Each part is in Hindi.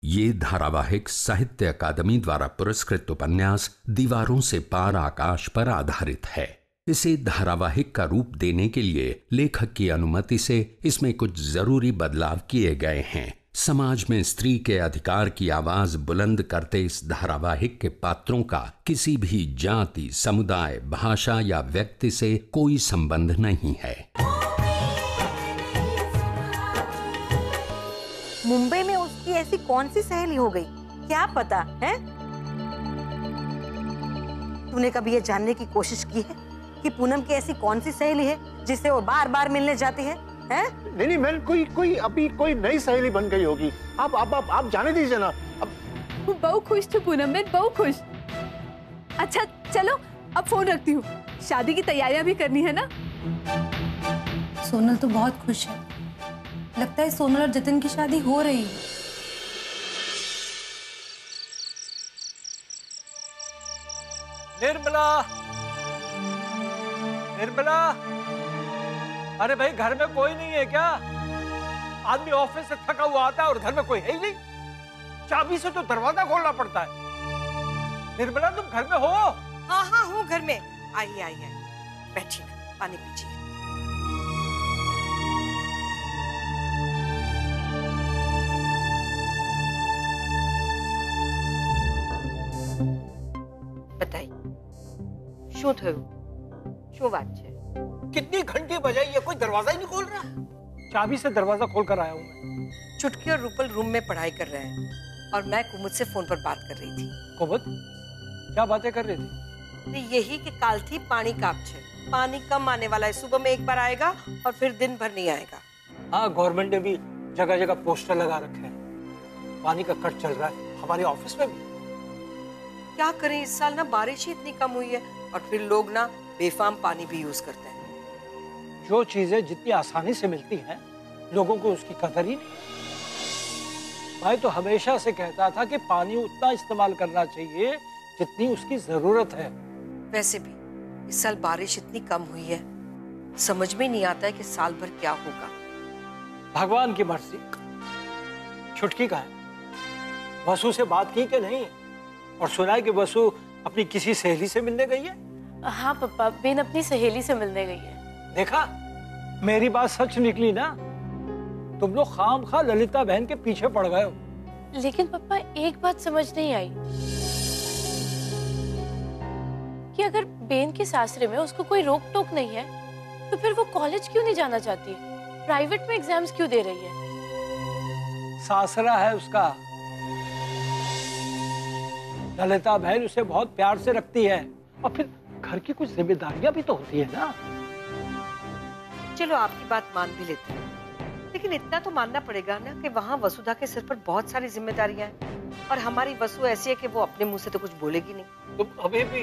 ये धारावाहिक साहित्य अकादमी द्वारा पुरस्कृत उपन्यास दीवारों से पार आकाश पर आधारित है। इसे धारावाहिक का रूप देने के लिए लेखक की अनुमति से इसमें कुछ जरूरी बदलाव किए गए हैं। समाज में स्त्री के अधिकार की आवाज बुलंद करते इस धारावाहिक के पात्रों का किसी भी जाति, समुदाय, भाषा या व्यक्ति से कोई संबंध नहीं है। मुंबई में उसकी ऐसी कौन सी सहेली हो गई, क्या पता है? तूने कभी ये जानने की कोशिश की है कि पूनम की ऐसी कौन सी सहेली है जिससे वो बार बार मिलने जाती है? नहीं मैं कोई अभी कोई नई सहेली बन गई होगी। आप जाने दीजिए ना। वो बहुत खुश थी पूनम बहन, बहुत खुश। अच्छा चलो अब फोन रखती हूँ, शादी की तैयारियां भी करनी है ना। सोनल तो बहुत खुश है, लगता है सोनल और जतिन की शादी हो रही है। निर्मला, अरे भाई घर में कोई नहीं है क्या? आदमी ऑफिस से थका हुआ आता है और घर में कोई है ही नहीं। चाबी से तो दरवाजा खोलना पड़ता है। निर्मला तुम घर में हो? हाँ हूँ घर में। आइए बैठिए ना, पानी पीजिए। बताइए शू थયું? शू बात है? कितनी घंटी बजाई है, कोई दरवाजा ही नहीं खोल रहा। चाबी से दरवाजा खोल कर आया हूँ मैं। चुटकी और रूपल रूम में पढ़ाई कर रहे हैं और मैं कुमुद से फोन पर बात कर रही थी। कुमुद क्या बातें कर रही थी? यही कि काल थी पानी काप छे, पानी कम आने वाला है, सुबह में एक बार आएगा और फिर दिन भर नहीं आएगा। हाँ, गवर्नमेंट ने भी जगह जगह पोस्टर लगा रखे हैं, पानी का कट चल रहा है, हमारे ऑफिस में भी। क्या करें, इस साल ना बारिश ही इतनी कम हुई है और फिर लोग ना बेफाम पानी भी यूज करते हैं। जो चीजें जितनी आसानी से मिलती हैं, लोगों को उसकी कदर ही नहीं। मैं तो हमेशा से कहता था कि पानी उतना इस्तेमाल करना चाहिए जितनी उसकी जरूरत है। वैसे भी इस साल बारिश इतनी कम हुई है, समझ में नहीं आता है कि साल भर क्या होगा। भगवान की मर्जी। छुटकी का है, वसु से बात की कि नहीं? और सुना है कि वसु अपनी किसी सहेली से मिलने गई है। हाँ पापा, बेन अपनी सहेली से मिलने गई है। देखा, मेरी बात सच निकली ना। तुम लोग खामखा ललिता बहन के पीछे पड़ गए हो। लेकिन पापा एक बात समझ नहीं आई कि अगर बेन के सासरे में उसको कोई रोक टोक नहीं है तो फिर वो कॉलेज क्यों नहीं जाना चाहती, प्राइवेट में एग्जाम्स क्यों दे रही है? सासरा है उसका। ललिता बहन उसे बहुत प्यार से रखती है और फिर घर की कुछ जिम्मेदारियां भी तो होती है ना। चलो आपकी बात मान भी लेते हैं, लेकिन इतना तो मानना पड़ेगा ना कि वहाँ वसुधा के सिर पर बहुत सारी जिम्मेदारियां हैं और हमारी वसु ऐसी है कि वो अपने मुंह से तो कुछ बोलेगी नहीं। तुम अभी भी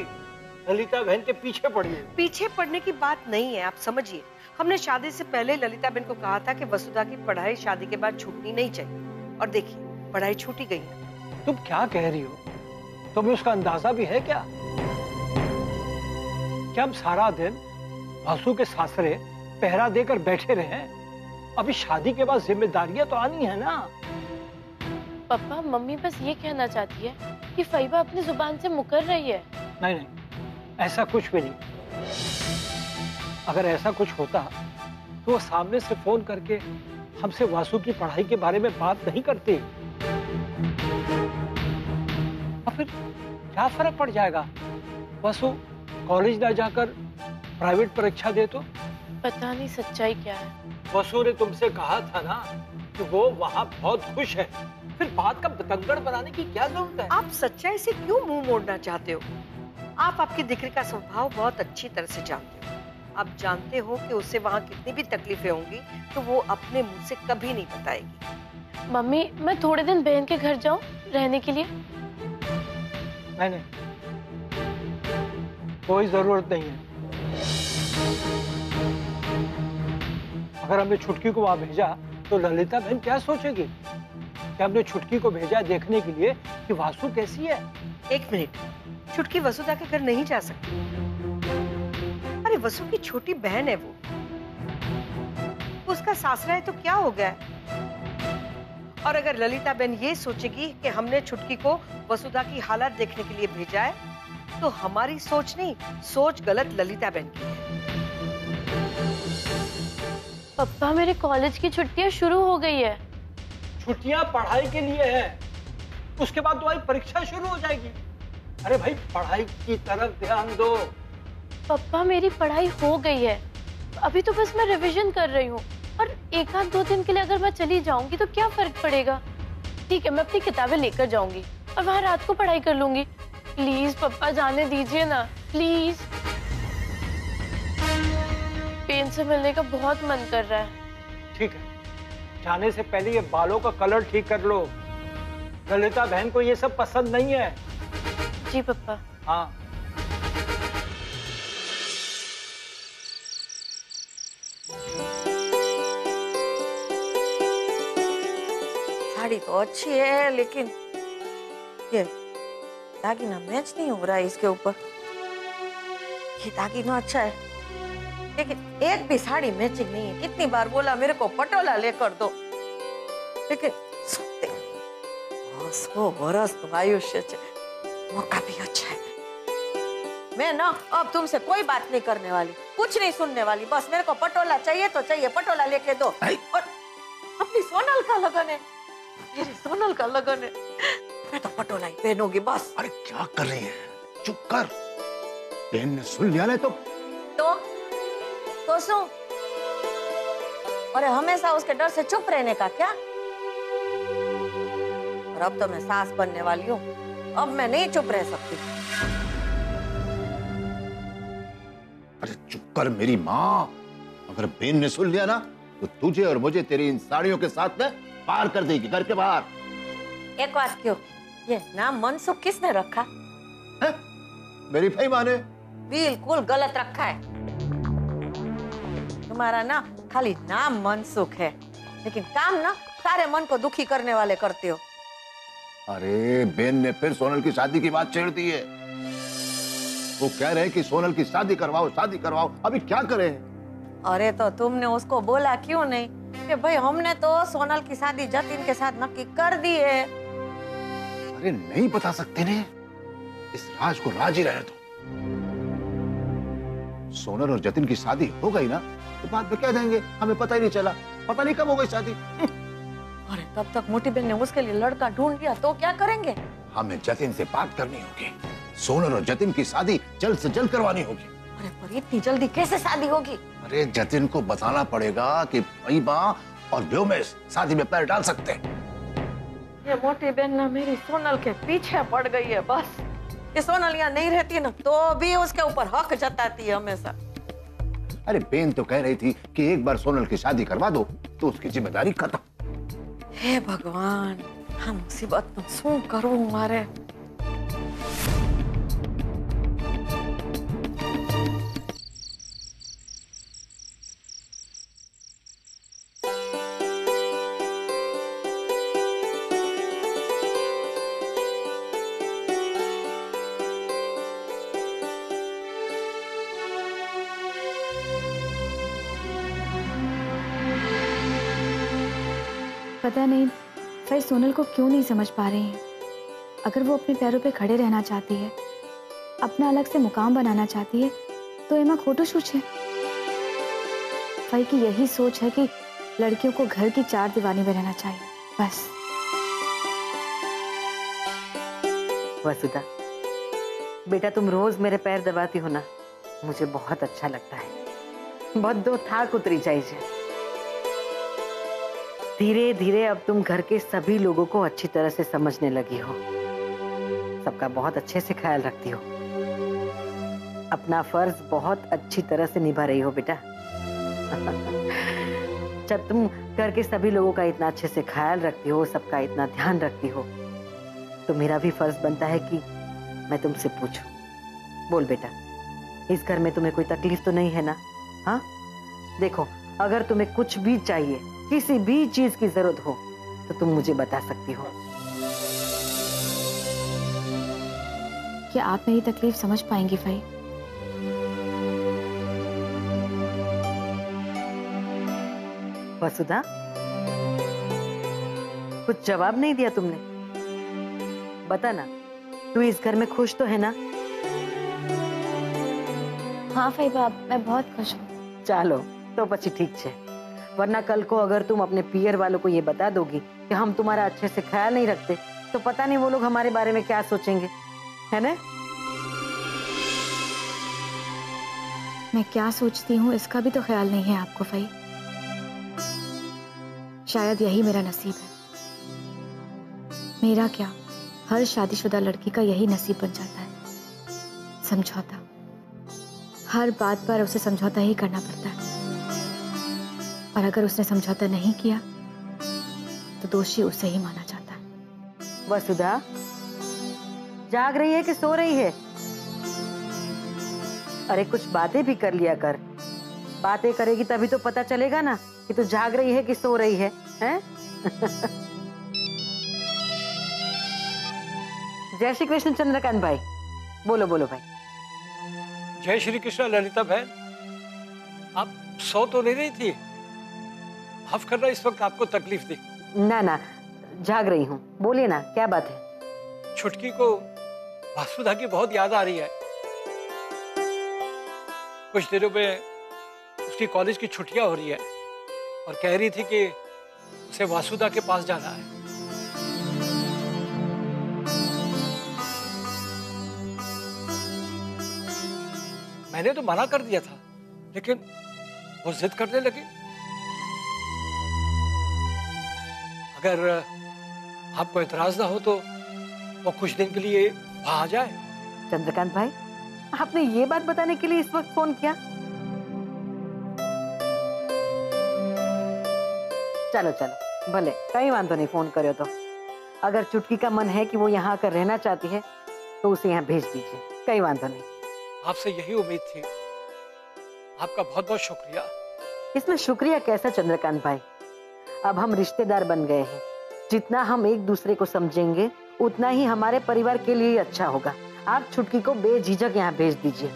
ललिता बहन के पीछे पड़ी है। पीछे पड़ने की बात नहीं है, आप समझिए। हमने शादी से पहले ललिता बहन को कहा था कि वसुधा की पढ़ाई शादी के बाद छूटनी नहीं चाहिए, और देखिए पढ़ाई छूटी गई है। तुम क्या कह रही हो? तुम्हें उसका अंदाजा भी है क्या? क्या हम सारा दिन वसु के सासरे पहरा देकर बैठे रहे? अभी शादी के बाद जिम्मेदारियां तो आनी है ना। पापा, मम्मी बस ये कहना चाहती है कि फैबा अपनी जुबान से मुकर रही है। नहीं, ऐसा कुछ भी नहीं। अगर ऐसा कुछ होता तो वो सामने से फोन करके हमसे वासु की पढ़ाई के बारे में बात नहीं करती। और फिर क्या फर्क पड़ जाएगा? वासु कॉलेज ना जाकर प्राइवेट परीक्षा दे तो? पता नहीं सच्चाई क्या है। वसु ने तुमसे कहा था ना कि वो वहाँ बहुत खुश है, फिर बात का बतंगड़ बनाने की क्या जरूरत है? आप सच्चाई से क्यों मुंह मोड़ना चाहते हो? आप आपकी दिक्र का स्वभाव बहुत अच्छी तरह से जानते हो। आप जानते हो कि उसे वहाँ कितनी भी तकलीफें होंगी तो वो अपने मुंह से कभी नहीं बताएगी। मम्मी, मैं थोड़े दिन बहन के घर जाऊं रहने के लिए? नहीं, कोई जरूरत नहीं है। अगर हमने छुटकी को वहां भेजा तो ललिता बहन क्या सोचेगी कि हमने छुटकी को भेजा देखने के लिए कि वासु कैसी है। एक मिनट, छुटकी वसुधा के घर नहीं जा सकती। अरे वसु की छोटी बहन है वो, उसका सासरा है तो क्या हो गया है? और अगर ललिता बहन ये सोचेगी कि हमने छुटकी को वसुधा की हालत देखने के लिए भेजा है, तो हमारी सोच नहीं, सोच गलत ललिता बहन की है। पप्पा, मेरे कॉलेज की छुट्टियां शुरू हो गई है। छुट्टियां पढ़ाई के लिए है, उसके बाद तुम्हारी परीक्षा शुरू हो जाएगी। अरे भाई, पढ़ाई की तरफ ध्यान दो। पप्पा, मेरी पढ़ाई हो गई है, अभी तो बस मैं रिवीजन कर रही हूँ, और एक आध 2 दिन के लिए अगर मैं चली जाऊंगी तो क्या फर्क पड़ेगा। ठीक है, मैं अपनी किताबें लेकर जाऊंगी और वहां रात को पढ़ाई कर लूंगी। प्लीज पप्पा, जाने दीजिए ना, प्लीज। पेन से मिलने का बहुत मन कर रहा है। ठीक है, जाने से पहले ये बालों का कलर ठीक कर लो। ललिता बहन को ये सब पसंद नहीं है। जी पप्पा। हाँ। साड़ी तो अच्छी है, लेकिन ये दागिना मैच नहीं हो रहा है इसके ऊपर। ये दागिना अच्छा है, लेकिन एक भी साड़ी मैचिंग नहीं है। कितनी बार बोला मेरे को पटोला लेकर दो, लेकिन 100 वर्ष तो आयुष्य है, मौका भी अच्छा है। मैं ना अब तुमसे कोई बात नहीं करने वाली, कुछ नहीं सुनने वाली। बस मेरे को पटोला चाहिए तो चाहिए, पटोला लेके दो। और अपनी सोनल का लगन है, मेरी सोनल का लगन है, मैं तो पटोला ही पहनूंगी बस। अरे क्या कर रही है, चुप कर। बहन ने सुन लिया ना तो सुन। और हमेशा उसके डर से चुप रहने का क्या। और अब तो मैं सास बनने वाली हूँ, अब मैं नहीं चुप रह सकती। अरे चुप कर मेरी माँ। अगर बहन ने सुन लिया ना तो तुझे और मुझे तेरी इन साड़ियों के साथ में पार कर देगी, घर के बाहर। एक बात क्यों, ये नाम मनसुख किसने रखा है? मेरी भाई माँ ने। बिल्कुल गलत रखा है। तुम्हारा ना खाली नाम मनसुख है, लेकिन काम ना सारे मन को दुखी करने वाले करते हो। अरे बहन ने फिर सोनल की शादी की बात छेड़ दी है। वो कह रहे हैं कि सोनल की शादी करवाओ, शादी करवाओ। अभी क्या करें? अरे तो तुमने उसको बोला क्यों नहीं कि भाई हमने तो सोनल की शादी जतिन के साथ नक्की कर दी है। अरे नहीं बता सकते ने, इस राज को राज ही रहे तो। सोनल और जतिन की शादी हो गई ना तो बाद में कह देंगे हमें पता ही नहीं चला, पता नहीं कब हो गई शादी। अरे तब तक मोटी बहन ने उसके लिए लड़का ढूंढ लिया तो क्या करेंगे? हमें जतिन से बात करनी होगी, सोनल और जतिन की शादी जल्द से जल्द करवानी होगी। अरे पर इतनी जल्दी कैसे शादी होगी? अरे जतिन को बताना पड़ेगा कि भाई माँ और व्योमेश शादी में पैर डाल सकते हैं। ये मोटी बहन ना मेरी सोनल के पीछे पड़ गई है बस। ये सोनल यहाँ नहीं रहती ना तो भी उसके ऊपर हक जताती है हमेशा। अरे बहन तो कह रही थी कि एक बार सोनल की शादी करवा दो तो उसकी जिम्मेदारी खत्म। हे भगवान, हम मुसीबत तो शू करूं मारे। पता नहीं भाई सोनल को क्यों नहीं समझ पा रही हैं। अगर वो अपने पैरों पे खड़े रहना चाहती है, अपना अलग से मुकाम बनाना चाहती है, तो एमा खोटो सोच है। भाई की यही सोच है कि लड़कियों को घर की 4 दीवानी में रहना चाहिए बस। वसुधा बेटा, तुम रोज मेरे पैर दबाती हो ना, मुझे बहुत अच्छा लगता है। बहुत दो थाक उतरी चाहिए। धीरे धीरे अब तुम घर के सभी लोगों को अच्छी तरह से समझने लगी हो, सबका बहुत अच्छे से ख्याल रखती हो, अपना फर्ज बहुत अच्छी तरह से निभा रही हो बेटा। जब तुम घर के सभी लोगों का इतना अच्छे से ख्याल रखती हो, सबका इतना ध्यान रखती हो, तो मेरा भी फर्ज बनता है कि मैं तुमसे पूछूं। बोल बेटा, इस घर में तुम्हें कोई तकलीफ तो नहीं है ना? हाँ देखो, अगर तुम्हें कुछ भी चाहिए, किसी भी चीज की जरूरत हो तो तुम मुझे बता सकती हो। क्या आप मेरी तकलीफ समझ पाएंगी भाई? वसुधा, कुछ जवाब नहीं दिया तुमने। बता ना, तू इस घर में खुश तो है ना? हाँ फैबा, मैं बहुत खुश हूँ। चालो तो પછી ठीक છે, वरना कल को अगर तुम अपने पियर वालों को ये बता दोगी कि हम तुम्हारा अच्छे से ख्याल नहीं रखते, तो पता नहीं वो लोग हमारे बारे में क्या सोचेंगे, है ना? मैं क्या सोचती हूँ इसका भी तो ख्याल नहीं है आपको फई। शायद यही मेरा नसीब है। मेरा क्या, हर शादीशुदा लड़की का यही नसीब बन जाता है, समझौता। हर बात पर उसे समझौता ही करना पड़ता है, और अगर उसने समझौता नहीं किया तो दोषी उसे ही माना जाता है। वसुधा जाग रही है कि सो रही है? अरे कुछ बातें भी कर लिया कर। बातें करेगी तभी तो पता चलेगा ना कि तू जाग रही है कि सो रही है, हैं? जय श्री कृष्ण चंद्रकांत भाई। बोलो बोलो भाई। जय श्री कृष्ण ललिता बहन, आप सो तो नहीं रही थी? माफ करना इस वक्त आपको तकलीफ दी। ना ना, जाग रही हूँ। बोलिए ना, क्या बात है? छुटकी को वासुदा की बहुत याद आ रही है। कुछ दिनों में उसकी कॉलेज की छुट्टियां हो रही है और कह रही थी कि उसे वासुदा के पास जाना है। मैंने तो मना कर दिया था, लेकिन वो जिद करने लगी। अगर आपको एतराज ना हो तो वो कुछ दिन के लिए वहां आ जाए। चंद्रकांत भाई, आपने ये बात बताने के लिए इस वक्त फोन किया? चलो चलो, भले कहीं वांधो नहीं फोन करो तो। अगर चुटकी का मन है कि वो यहाँ आकर रहना चाहती है तो उसे यहाँ भेज दीजिए, कहीं वांधो नहीं। आपसे यही उम्मीद थी। आपका बहुत बहुत शुक्रिया। इसमें शुक्रिया कैसा चंद्रकांत भाई? अब हम रिश्तेदार बन गए हैं। जितना हम एक दूसरे को समझेंगे उतना ही हमारे परिवार के लिए अच्छा होगा। आप छुटकी को बेझिझक यहाँ भेज दीजिए।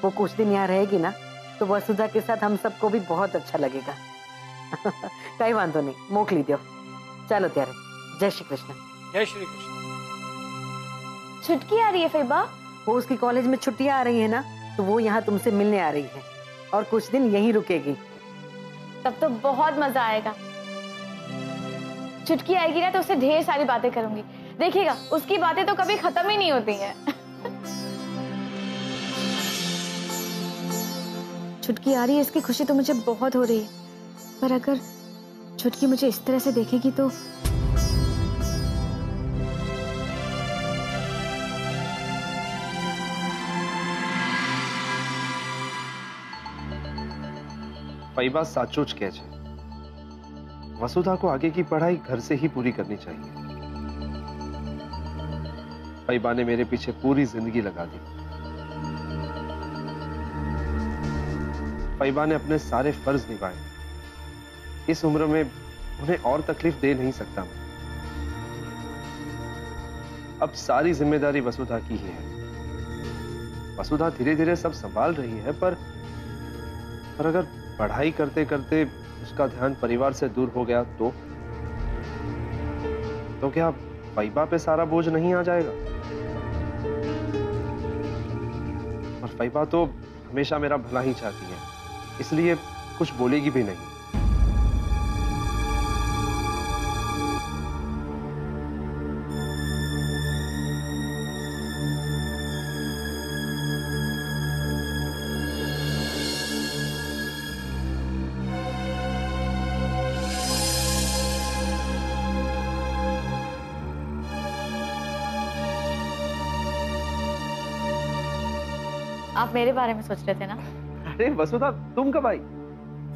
वो कुछ दिन यहाँ रहेगी ना तो वसुधा के साथ हम सबको भी बहुत अच्छा लगेगा। कहीं वांधो नहीं, मोकली दो। चलो त्यारे, जय श्री कृष्ण। जय श्री कृष्ण। छुटकी आ रही है फैबा? वो उसकी कॉलेज में छुट्टियां आ रही है ना, तो वो यहाँ तुमसे मिलने आ रही है और कुछ दिन यहीं रुकेगी। तब तो बहुत मजा आएगा। छुटकी आएगी ना तो उससे ढेर सारी बातें करूंगी, देखिएगा उसकी बातें तो कभी खत्म ही नहीं होती हैं। छुटकी आ रही है इसकी खुशी तो मुझे बहुत हो रही है, पर अगर छुटकी मुझे इस तरह से देखेगी तो फैबा साचो ज कहे छे, वसुधा को आगे की पढ़ाई घर से ही पूरी करनी चाहिए। फैबा ने मेरे पीछे पूरी जिंदगी लगा दी। फैबा ने अपने सारे फर्ज निभाए। इस उम्र में उन्हें और तकलीफ दे नहीं सकता मैं। अब सारी जिम्मेदारी वसुधा की ही है। वसुधा धीरे धीरे सब संभाल रही है, पर अगर पढ़ाई करते करते उसका ध्यान परिवार से दूर हो गया तो क्या फैबा पे सारा बोझ नहीं आ जाएगा? और फैबा तो हमेशा मेरा भला ही चाहती है, इसलिए कुछ बोलेगी भी नहीं। आप मेरे बारे में सोच रहे थे ना? अरे वसुधा, तुम कब आई?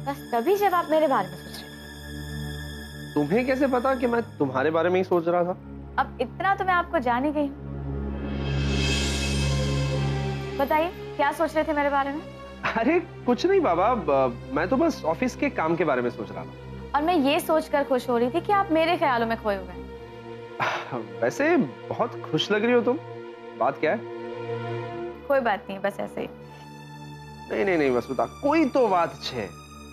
बस तभी जब आप मेरे बारे में सोच रहे थे। तुम्हें कैसे पता कि मैं तुम्हारे बारे में ही सोच रहा था? अब इतना तो मैं आपको जान ही गई हूँ। बताइए क्या सोच रहे थे मेरे बारे में? अरे कुछ नहीं बाबा, मैं तो बस ऑफिस के काम के बारे में सोच रहा था। और मैं ये सोचकर खुश हो रही थी कि आप मेरे ख्यालों में खोए हुए हैं। वैसे बहुत खुश लग रही हो तुम। बात क्या है? कोई बात नहीं, बस ऐसे ही। नहीं वसुधा, कोई तो बात है,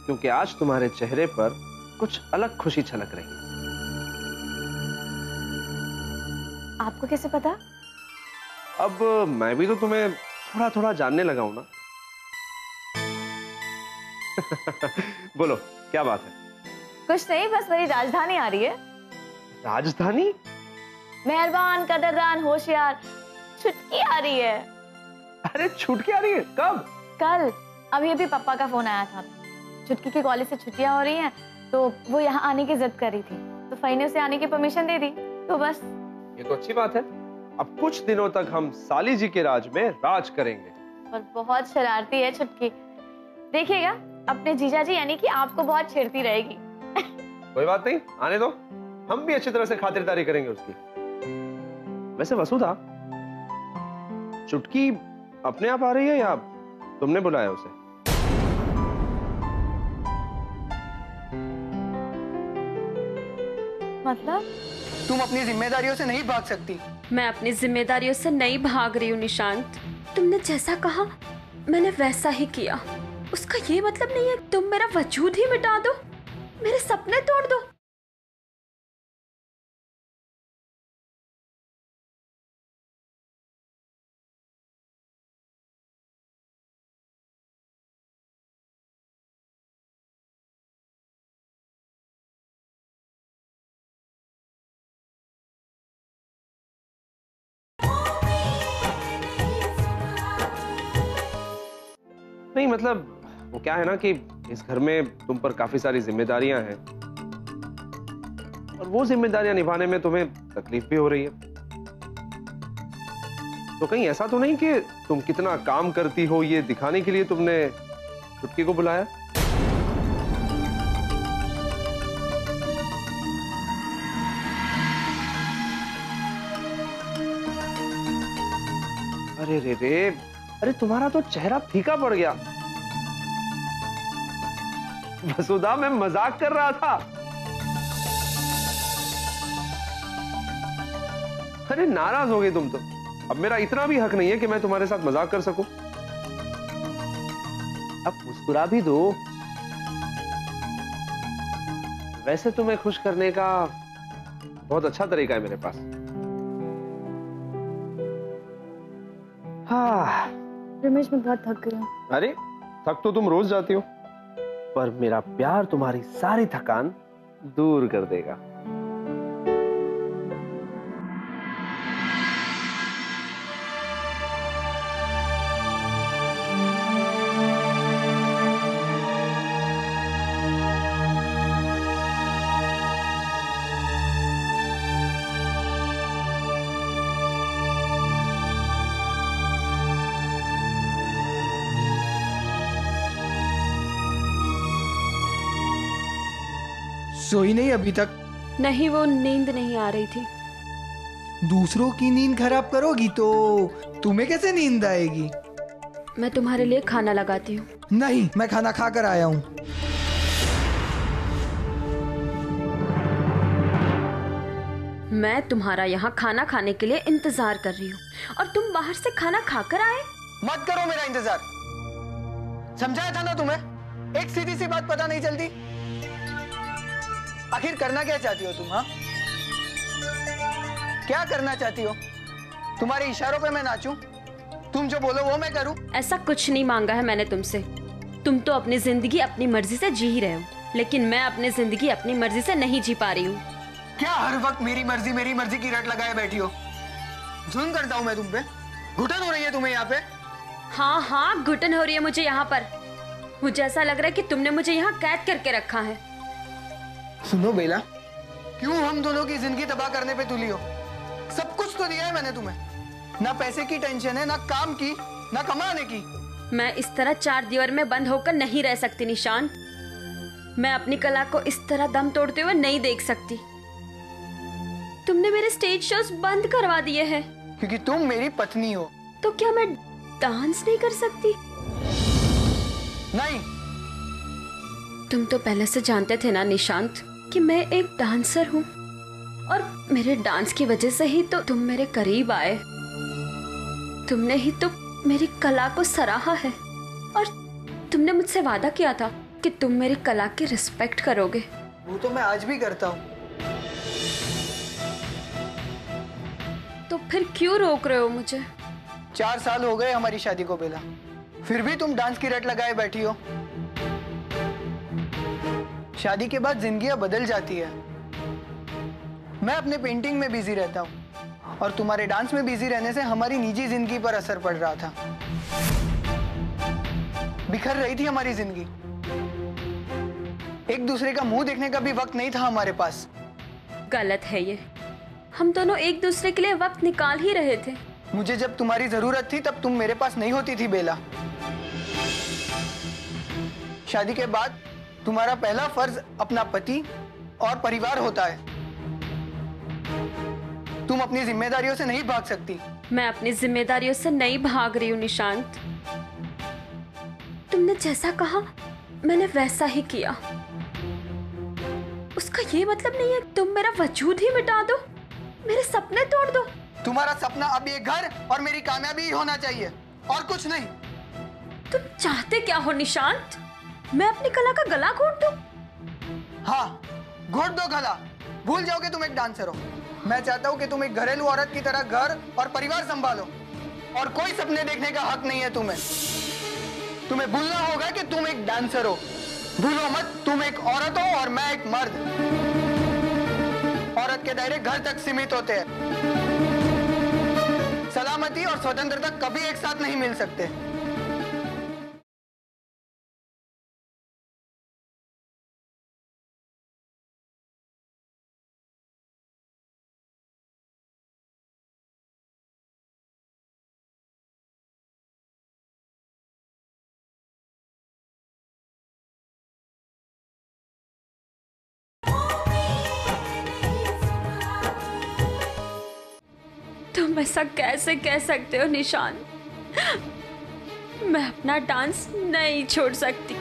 क्योंकि आज तुम्हारे चेहरे पर कुछ अलग खुशी छलक रही है। आपको कैसे पता? अब मैं भी तो तुम्हें थोड़ा थोड़ा जानने लगा हूं ना। बोलो क्या बात है? कुछ नहीं, बस मेरी राजधानी आ रही है। राजधानी? मेहरबान, कदरदान, होशियार, छुटकी आ रही है। अरे छुटकी आ रही है? कब? कल। अभी अभी पापा का फोन आया था। छुटकी के कॉलेज से छुट्टियां हो रही हैं, तो वो यहाँ आने की जिद कर रही थी, तो फई ने उसे आने की परमिशन दे दी, तो बस। ये तो अच्छी बात है। अब कुछ दिनों तक हम साली जी के राज में राज करेंगे। और बहुत शरारती है छुटकी, देखिएगा अपने जीजा जी यानी कि आपको बहुत छेड़ती रहेगी। कोई बात नहीं, आने दो, हम भी अच्छी तरह से खातिरदारी करेंगे उसकी। वैसे वसुधा, चुटकी अपने आप आ रही है या तुमने बुलाया उसे? मतलब? तुम अपनी जिम्मेदारियों से नहीं भाग सकती। मैं अपनी जिम्मेदारियों से नहीं भाग रही हूँ निशांत। तुमने जैसा कहा मैंने वैसा ही किया। उसका ये मतलब नहीं है तुम मेरा वजूद ही मिटा दो, मेरे सपने तोड़ दो। नहीं मतलब वो क्या है ना कि इस घर में तुम पर काफी सारी जिम्मेदारियां हैं और वो जिम्मेदारियां निभाने में तुम्हें तकलीफ भी हो रही है। तो कहीं ऐसा तो नहीं कि तुम कितना काम करती हो ये दिखाने के लिए तुमने चुटकी को बुलाया? अरे रे रे, अरे तुम्हारा तो चेहरा फीका पड़ गया। वसुधा, मैं मजाक कर रहा था। अरे नाराज हो गई तुम तो। अब मेरा इतना भी हक नहीं है कि मैं तुम्हारे साथ मजाक कर सकूं। अब मुस्कुरा भी दो। वैसे तुम्हें खुश करने का बहुत अच्छा तरीका है मेरे पास। हाँ रमेश, मैं बहुत थक गई हूँ। अरे थक तो तुम रोज जाती हो, पर मेरा प्यार तुम्हारी सारी थकान दूर कर देगा। सोई नहीं अभी तक? नहीं, वो नींद नहीं आ रही थी। दूसरों की नींद खराब करोगी तो तुम्हें कैसे नींद आएगी? मैं तुम्हारे लिए खाना लगाती हूँ। नहीं, मैं खाना खा कर आया हूँ। मैं तुम्हारा यहाँ खाना खाने के लिए इंतजार कर रही हूँ और तुम बाहर से खाना खाकर आए। मत करो मेरा इंतजार। समझाया था ना तुम्हें, एक सीधी सी बात पता नहीं चलती। आखिर करना क्या चाहती हो तुम? हाँ, क्या करना चाहती हो? तुम्हारे इशारों पे मैं नाचूं? तुम जो बोलो वो मैं करूं? ऐसा कुछ नहीं मांगा है मैंने तुमसे। तुम तो अपनी जिंदगी अपनी मर्जी से जी ही रहे हो, लेकिन मैं अपनी जिंदगी अपनी मर्जी से नहीं जी पा रही हूँ। क्या हर वक्त मेरी मर्जी की रट लगाए बैठी हो? जुल्म करता हूँ मैं तुम पे? घुटन हो रही है तुम्हें यहाँ पे? हाँ हाँ, घुटन हो रही है मुझे यहाँ पर। मुझे ऐसा लग रहा है कि तुमने मुझे यहाँ कैद करके रखा है। सुनो बेला, क्यों हम दोनों की जिंदगी तबाह करने पे तुली हो? सब कुछ तो दिया है मैंने तुम्हें। ना पैसे की टेंशन है, ना काम की, ना कमाने की। मैं इस तरह चार दीवार में बंद होकर नहीं रह सकती निशांत। मैं अपनी कला को इस तरह दम तोड़ते हुए नहीं देख सकती। तुमने मेरे स्टेज शोज बंद करवा दिए हैं। क्योंकि तुम मेरी पत्नी हो। तो क्या मैं डांस नहीं कर सकती? नहीं। तुम तो पहले से जानते थे ना निशांत कि मैं एक डांसर हूँ, और मेरे डांस की वजह से ही तो तुम मेरे करीब आए। तुमने ही तो मेरी कला को सराहा है, और तुमने मुझसे वादा किया था कि तुम मेरी कला की रिस्पेक्ट करोगे। वो तो मैं आज भी करता हूँ। फिर क्यों रोक रहे हो मुझे? 4 साल हो गए हमारी शादी को बेला, फिर भी तुम डांस की रट लगाए बैठी हो। शादी के बाद जिंदगियां बदल जाती है। मैं अपने पेंटिंग में बिजी रहता हूँ और तुम्हारे डांस में बिजी रहने से हमारी निजी जिंदगी पर असर पड़ रहा था। बिखर रही थी हमारी जिंदगी। एक दूसरे का मुंह देखने का भी वक्त नहीं था हमारे पास। गलत है ये। हम दोनों एक दूसरे के लिए वक्त निकाल ही रहे थे। मुझे जब तुम्हारी जरूरत थी तब तुम मेरे पास नहीं होती थी बेला। शादी के बाद तुम्हारा पहला फर्ज अपना पति और परिवार होता है। तुम अपनी जिम्मेदारियों से नहीं भाग सकती। मैं अपनी जिम्मेदारियों से नहीं भाग रही हूँ निशांत। तुमने जैसा कहा मैंने वैसा ही किया। उसका ये मतलब नहीं है तुम मेरा वजूद ही मिटा दो, मेरे सपने तोड़ दो। तुम्हारा सपना अब ये घर और मेरी कामयाबी ही होना चाहिए और कुछ नहीं। तुम चाहते क्या हो निशांत? मैं अपनी कला का गला घोट दूं? हाँ, घोट दो गला। भूल जाओ कि तुम एक डांसर हो। मैं चाहता हूँ कि तुम एक घरेलू औरत की तरह घर और परिवार संभालो और कोई सपने देखने का हक नहीं है तुम्हें। तुम्हें भूलना होगा कि तुम एक डांसर हो। भूलो मत, तुम एक औरत हो और मैं एक मर्द। औरत के दायरे घर तक सीमित होते हैं। सलामती और स्वतंत्रता कभी एक साथ नहीं मिल सकते। तुम ऐसा कैसे कह सकते हो निशान? मैं अपना डांस नहीं छोड़ सकती।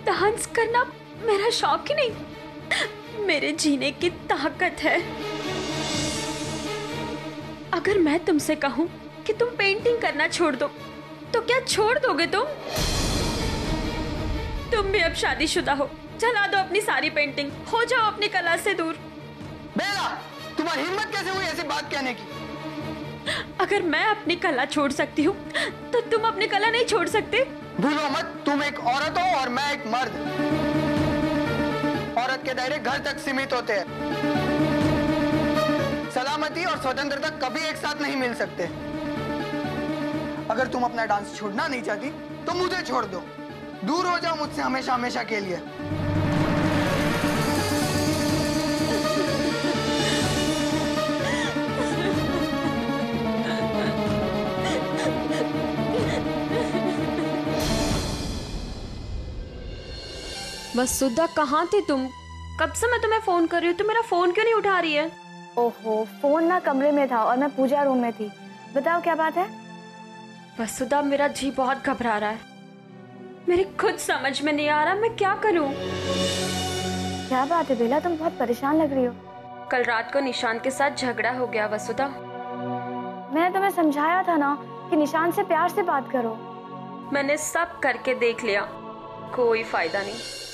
डांस करना मेरा शौक ही नहीं, मेरे जीने की ताकत है। अगर मैं तुमसे कहूं कि तुम पेंटिंग करना छोड़ दो तो क्या छोड़ दोगे तुम? तुम भी अब शादीशुदा हो, जला दो अपनी सारी पेंटिंग, हो जाओ अपनी कला से दूर। बेला, तुम्हारी हिम्मत कैसे हुई ऐसी बात कहने की? अगर मैं अपनी कला छोड़ सकती हूँ तो तुम अपनी कला नहीं छोड़ सकते। भूलो मत, तुम एक औरत हो और मैं एक मर्द। औरत के दायरे घर तक सीमित होते हैं। सलामती और स्वतंत्रता कभी एक साथ नहीं मिल सकते। अगर तुम अपना डांस छोड़ना नहीं चाहती तो मुझे छोड़ दो। दूर हो जाओ मुझसे हमेशा हमेशा के लिए। वसुधा कहाँ थी तुम? कब से मैं तुम्हें फोन कर रही हूँ, तुम मेरा फोन क्यों नहीं उठा रही है? ओहो, फोन ना कमरे में था और मैं पूजा रूम में थी। बताओ क्या बात है? वसुधा, मेरा जी बहुत घबरा रहा है। मेरी खुद समझ में नहीं आ रहा मैं क्या करूँ। क्या बात है बेला, तुम बहुत परेशान लग रही हो। कल रात को निशांत के साथ झगड़ा हो गया वसुधा। मैंने तुम्हें समझाया था ना कि निशांत से प्यार से बात करो। मैंने सब करके देख लिया, कोई फायदा नहीं।